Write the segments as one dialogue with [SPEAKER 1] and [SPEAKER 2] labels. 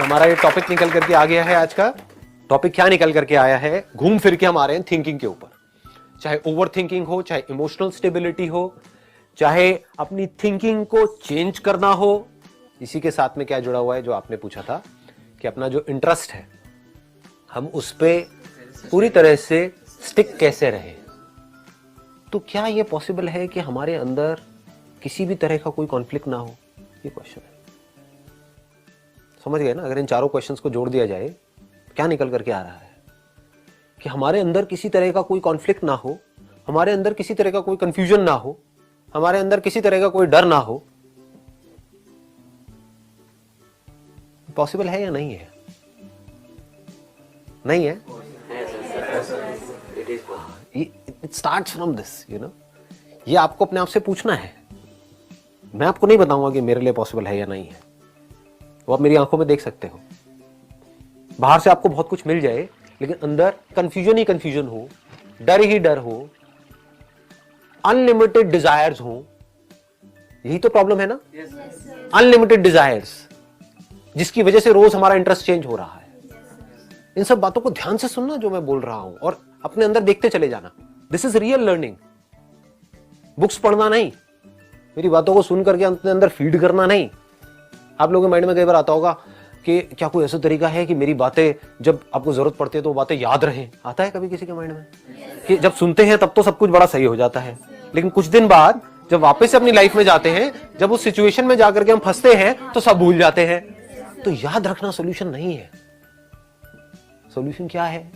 [SPEAKER 1] हमारा ये टॉपिक निकल करके आ गया है। आज का टॉपिक क्या निकल करके आया है? घूम फिर के हम आ रहे हैं थिंकिंग के ऊपर। चाहे ओवर थिंकिंग हो, चाहे इमोशनल स्टेबिलिटी हो, चाहे अपनी थिंकिंग को चेंज करना हो, इसी के साथ में क्या जुड़ा हुआ है जो आपने पूछा था कि अपना जो इंटरेस्ट है हम उस पे पूरी तरह से स्टिक कैसे रहे। तो क्या ये पॉसिबल है कि हमारे अंदर किसी भी तरह का कोई कॉन्फ्लिक्ट ना हो? ये क्वेश्चन है। समझ गए ना? अगर इन चारों क्वेश्चंस को जोड़ दिया जाए क्या निकल करके आ रहा है कि हमारे अंदर किसी तरह का कोई कॉन्फ्लिक्ट ना हो, हमारे अंदर किसी तरह का कोई कंफ्यूजन ना हो, हमारे अंदर किसी तरह का कोई डर ना हो। पॉसिबल है या नहीं है? नहीं है? It starts from this, you know. ये आपको अपने आप से पूछना है। मैं आपको नहीं बताऊंगा कि मेरे लिए पॉसिबल है या नहीं है, वो आप मेरी आंखों में देख सकते हो। बाहर से आपको बहुत कुछ मिल जाए लेकिन अंदर कंफ्यूजन ही कंफ्यूजन हो, डर ही डर हो, अनलिमिटेड डिजायर्स हो। यही तो प्रॉब्लम है ना? अनलिमिटेड डिजायर्स, जिसकी वजह से रोज हमारा इंटरेस्ट चेंज हो रहा है। इन सब बातों को ध्यान से सुनना जो मैं बोल रहा हूं और अपने अंदर देखते चले जाना। This is real learning. Books पढ़ना नहीं, मेरी बातों को सुन करके अपने अंदर फीड करना नहीं। आप लोगों के माइंड में कई बार आता होगा कि क्या कोई ऐसा तरीका है कि मेरी बातें जब आपको जरूरत पड़ती है तो वो बातें याद रहें? आता है कभी किसी के माइंड में कि जब सुनते हैं तब तो सब कुछ बड़ा सही हो जाता है, लेकिन कुछ दिन बाद जब वापस से अपनी लाइफ में जाते हैं, जब उस सिचुएशन में जाकर के हम फंसते हैं तो सब भूल जाते हैं। तो याद रखना सोल्यूशन नहीं है। सोल्यूशन क्या है?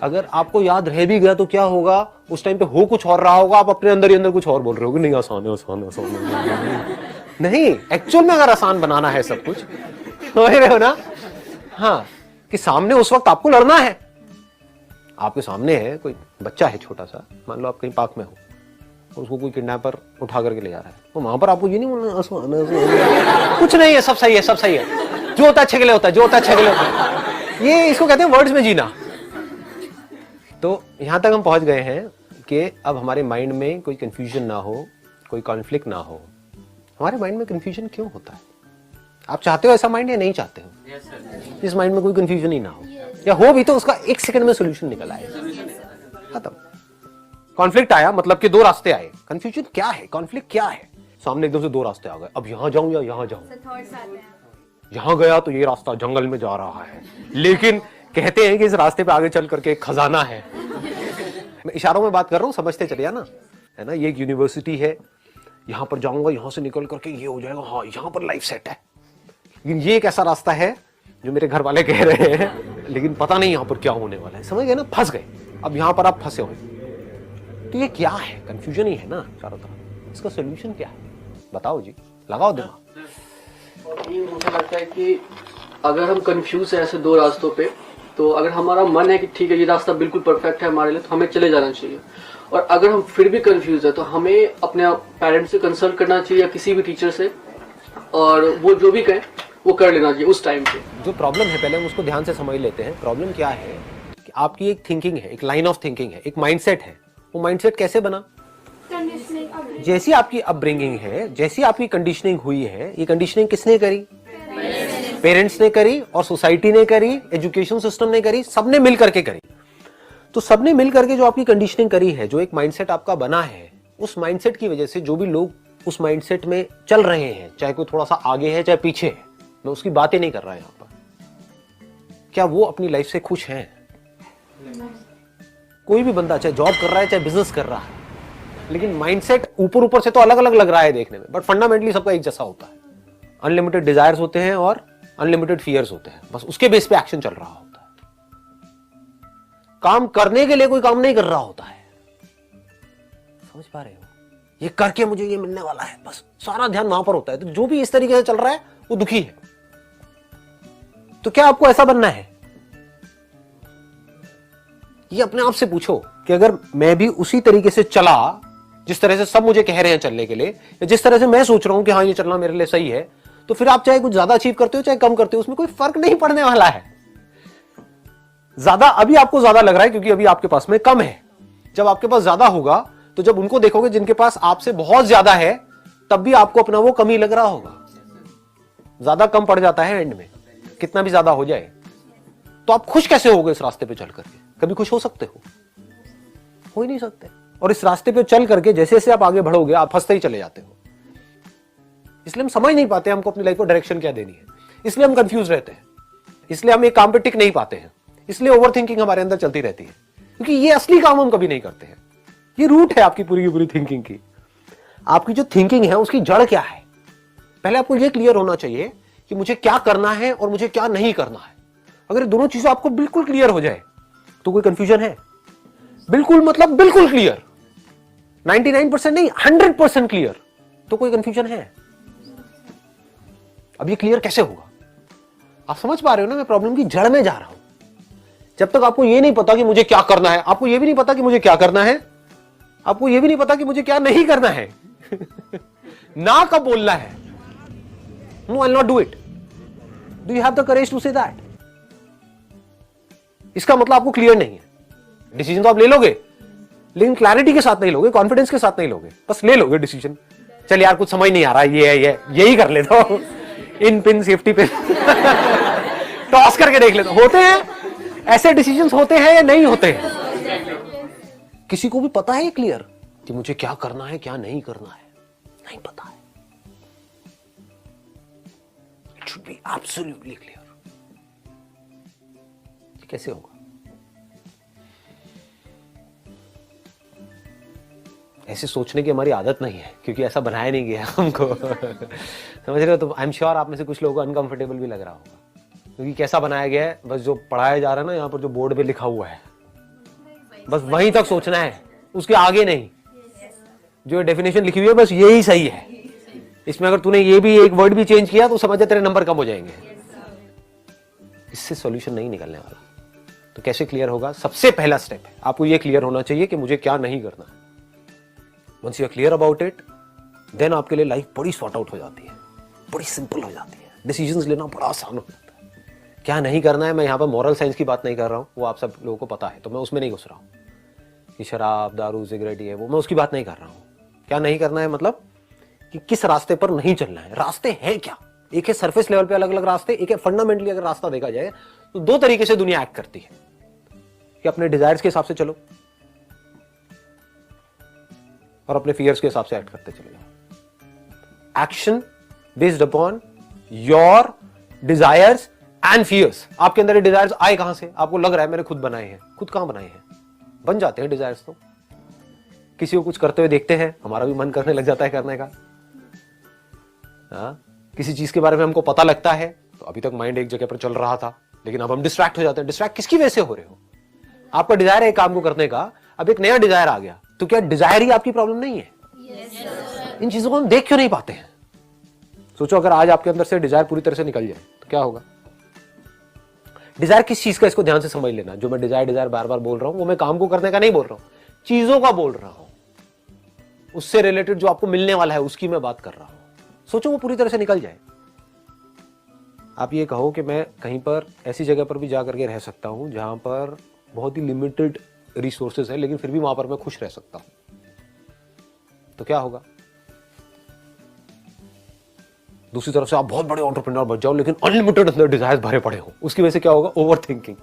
[SPEAKER 1] अगर आपको याद रह भी गया तो क्या होगा? उस टाइम पे हो कुछ और रहा होगा, आप अपने अंदर ही अंदर कुछ और बोल रहे होगे, नहीं आसान है, आसान है, आसान है। नहीं, एक्चुअल में अगर आसान बनाना है सब कुछ, समझ रहे हो ना? हाँ, कि सामने उस वक्त आपको लड़ना है। आपके सामने है कोई बच्चा है छोटा सा, मान लो आप कहीं पार्क में हो, उसको कोई किडनैपर उठा करके ले जा रहा है, तो वहां पर आपको ये नहीं बोलना कुछ नहीं है, सब सही है, सब सही है, जो होता है अच्छे के लिए होता है, जो होता है अच्छे के लिए होता है। ये इसको कहते हैं वर्ड्स में जीना। तो यहां तक हम पहुंच गए हैं कि अब हमारे माइंड में कोई कंफ्यूजन ना हो, कोई कॉन्फ्लिक्ट ना हो। हमारे माइंड में कंफ्यूजन क्यों होता है? आप चाहते हो ऐसा माइंड या नहीं चाहते हो? yes, इस माइंड में कोई कंफ्यूजन ही ना हो, या हो भी तो उसका एक सेकंड में सोल्यूशन निकल आए, खत्म। कॉन्फ्लिक्ट आया मतलब कि दो रास्ते आए। कंफ्यूजन क्या है? कॉन्फ्लिक्ट क्या है? सामने एकदम से दो रास्ते आ गए, अब यहां जाऊं या यहां जाऊं। यहां गया तो ये रास्ता जंगल में जा रहा है, लेकिन कहते हैं कि इस रास्ते पे आगे चल करके एक खजाना है। मैं इशारों में बात कर रहा हूं, समझते चलिए ना, है ना? ये एक यूनिवर्सिटी है, यहां पर जाऊंगा, यहां से निकल करके ये हो जाएगा, हाँ यहां पर लाइफ सेट है। लेकिन ये एक ऐसा रास्ता है जो मेरे घर वाले कह रहे हैं, लेकिन पता नहीं यहां पर क्या होने वाला है। समझ गए ना? फंस गए। अब यहां पर आप फंसे हुए, तो ये क्या है? कंफ्यूजन ही है ना चारों तरफ। इसका सोल्यूशन क्या है? बताओ जी, लगाओ दिमाग।
[SPEAKER 2] और ये मुझे लगता है कि अगर हम कंफ्यूज है ऐसे दो रास्तों पे, तो अगर हमारा मन है कि ठीक है ये रास्ता बिल्कुल परफेक्ट है हमारे लिए, तो हमें चले जाना चाहिए। और अगर हम फिर भी कंफ्यूज है तो हमें अपने पेरेंट्स से कंसल्ट करना चाहिए या किसी भी टीचर से, और वो जो भी कहें वो कर लेना चाहिए उस टाइम पे।
[SPEAKER 1] जो प्रॉब्लम है पहले हम उसको ध्यान से समझ लेते हैं। प्रॉब्लम क्या है कि आपकी एक थिंकिंग है, एक लाइन ऑफ थिंकिंग है, एक माइंडसेट है। वो माइंडसेट कैसे बना? जैसी आपकी अपब्रिंगिंग है, जैसी आपकी कंडीशनिंग हुई है, ये कंडीशनिंग किसने करी? पेरेंट्स ने करी, और सोसाइटी ने करी, एजुकेशन सिस्टम ने करी, सबने मिल करके करी। तो सबने मिल करके जो आपकी कंडीशनिंग करी है, जो एक माइंडसेट आपका बना है, उस माइंडसेट की वजह से जो भी लोग उस माइंडसेट में चल रहे हैं, चाहे कोई थोड़ा सा आगे है चाहे पीछे है, मैं उसकी बात ही नहीं कर रहा यहां पर, क्या वो अपनी लाइफ से खुश हैं? कोई भी बंदा चाहे जॉब कर रहा है चाहे बिजनेस कर रहा है, लेकिन माइंडसेट ऊपर ऊपर से तो अलग अलग लग रहा है देखने में, बट फंडामेंटली सबका एक जैसा होता है। अनलिमिटेड डिजायर्स होते हैं और अनलिमिटेड फियर्स होते हैं, बस उसके बेस पे एक्शन चल रहा होता है। काम करने के लिए कोई काम नहीं कर रहा होता है। समझ पा रहे हो? ये करके मुझे ये मिलने वाला है, बस सारा ध्यान वहां पर होता है। तो जो भी इस तरीके से चल रहा है वो दुखी है। तो क्या आपको ऐसा बनना है? ये अपने आप से पूछो कि अगर मैं भी उसी तरीके से चला जिस तरह से सब मुझे कह रहे हैं चलने के लिए, या जिस तरह से मैं सोच रहा हूं कि हाँ ये चलना मेरे लिए सही है, तो फिर आप चाहे कुछ ज्यादा अचीव करते हो चाहे कम करते हो, उसमें कोई फर्क नहीं पड़ने वाला है। ज्यादा अभी आपको ज्यादा लग रहा है क्योंकि अभी आपके पास में कम है। जब आपके पास ज्यादा होगा तो जब उनको देखोगे जिनके पास आपसे बहुत ज्यादा है, तब भी आपको अपना वो कमी लग रहा होगा। ज्यादा कम पड़ जाता है एंड में। कितना भी ज्यादा हो जाए, तो आप खुश कैसे होगे इस रास्ते पे चल करके? कभी खुश हो सकते हो ही नहीं सकते। और इस रास्ते पे चल करके जैसे जैसे आप आगे बढ़ोगे, आप फंसते ही चले जाते हो। इसलिए हम समझ नहीं पाते हमको अपनी लाइफ को डायरेक्शन क्या देनी है, इसलिए हम कंफ्यूज रहते हैं, इसलिए हम एक काम पे टिक नहीं पाते हैं, इसलिए ओवर थिंकिंग हमारे अंदर चलती रहती है, क्योंकि ये असली काम हम कभी नहीं करते हैं। ये रूट है आपकी पूरी की पूरी थिंकिंग की। आपकी जो थिंकिंग है उसकी जड़ क्या है, पहले आपको ये क्लियर होना चाहिए कि मुझे क्या करना है और मुझे क्या नहीं करना है। अगर दोनों चीजें आपको बिल्कुल क्लियर हो जाए तो कोई कंफ्यूजन है? बिल्कुल मतलब बिल्कुल क्लियर, 99% नहीं 100% क्लियर, तो कोई कंफ्यूजन है? अब ये क्लियर कैसे होगा? आप समझ पा रहे हो ना, मैं प्रॉब्लम की जड़ में जा रहा हूं। जब तक आपको ये नहीं पता कि मुझे क्या करना है, आपको ये भी नहीं पता कि मुझे क्या करना है, आपको ये भी नहीं पता कि मुझे क्या नहीं करना है ना कब बोलना है, no I will not do it, do you have the courage to say that? इसका मतलब आपको क्लियर नहीं है। डिसीजन तो आप ले लोगे, लेकिन क्लैरिटी के साथ नहीं लोगे, कॉन्फिडेंस के साथ नहीं लोगे, बस ले लोगे डिसीजन। चल यार कुछ समझ नहीं आ रहा, ये है, यही कर लेता हूं, इन पिन सेफ्टी पिन टॉस करके देख लेता हूं। होते हैं ऐसे डिसीजंस, होते हैं या नहीं होते हैं? किसी को भी पता है क्लियर कि मुझे क्या करना है क्या नहीं करना है? नहीं पता है। It should be absolutely clear. कैसे होगा? ऐसे सोचने की हमारी आदत नहीं है, क्योंकि ऐसा बनाया नहीं गया हमको समझ रहे हो? तो आई एम श्योर आप में से कुछ लोगों को अनकंफर्टेबल भी लग रहा होगा, क्योंकि कैसा बनाया गया है, बस जो पढ़ाया जा रहा है ना, यहाँ पर जो बोर्ड पे लिखा हुआ है बस वहीं तक सोचना है, उसके आगे नहीं। जो डेफिनेशन लिखी हुई है बस यही सही है। इसमें अगर तूने ये भी एक वर्ड भी चेंज किया तो समझ जा तेरे नंबर कम हो जाएंगे। इससे सॉल्यूशन नहीं निकलने वाला। तो कैसे क्लियर होगा? सबसे पहला स्टेप है आपको ये क्लियर होना चाहिए कि मुझे क्या नहीं करना। Once you are clear about it, then आपके लिए लाइफ बड़ी सॉर्ट आउट हो जाती है, बड़ी सिंपल हो जाती है, डिसीजंस लेना बड़ा आसान हो जाता है। क्या नहीं करना है, मैं यहाँ पर मॉरल साइंस की बात नहीं कर रहा हूँ, वो आप सब लोगों को पता है, तो मैं उसमें नहीं घुस रहा हूँ कि शराब दारू सिगरेट ये वो, मैं उसकी बात नहीं कर रहा हूँ। क्या नहीं करना है मतलब कि किस रास्ते पर नहीं चलना है। रास्ते हैं क्या? एक है सरफेस लेवल पे अलग अलग रास्ते, एक है फंडामेंटली अगर रास्ता देखा जाए तो दो तरीके से दुनिया एक्ट करती है कि अपने डिजायर्स के हिसाब से चलो और अपने फियर्स के हिसाब से एक्ट करते चले जाओ। Action based upon your desires and fears. आपके अंदर डिजायर्स आए कहां से? आपको लग रहा है मैंने खुद बनाए हैं। खुद कहां बनाए हैं? बन जाते हैं डिजायर्स तो। किसी को कुछ करते हुए देखते हैं, हमारा भी मन करने लग जाता है करने का। किसी चीज के बारे में हमको पता लगता है, तो अभी तक माइंड एक जगह पर चल रहा था, लेकिन अब हम डिस्ट्रैक्ट हो जाते हैं। डिस्ट्रैक्ट किसकी वजह से हो रहे हो? आपका डिजायर है एक काम को करने का, अब एक नया डिजायर आ गया, तो क्या डिजायर ही आपकी प्रॉब्लम नहीं है? इन चीजों को हम देख क्यों नहीं पाते हैं? सोचो अगर आज आपके अंदर से डिजायर पूरी तरह से निकल जाए तो क्या होगा? डिजायर किस चीज का, इसको ध्यान से समझ लेना। जो मैं डिजायर बार बार बोल रहा हूं वो मैं काम को करने का नहीं बोल रहा हूं, चीजों का बोल रहा हूं। उससे रिलेटेड जो आपको मिलने वाला है उसकी मैं बात कर रहा हूं। सोचो वो पूरी तरह से निकल जाए। आप ये कहो कि मैं कहीं पर ऐसी जगह पर भी जा करके रह सकता हूं जहां पर बहुत ही लिमिटेड रिसोर्सेज है, लेकिन फिर भी वहां पर मैं खुश रह सकता हूं, तो क्या होगा? दूसरी तरफ से आप बहुत बड़े एंटरप्रेन्योर बन जाओ, लेकिन अनलिमिटेड अंदर डिजायर्स भरे पड़े हो। उसकी वजह से क्या होगा? Overthinking.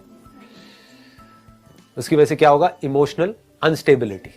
[SPEAKER 1] उसकी वजह से क्या होगा? Emotional instability.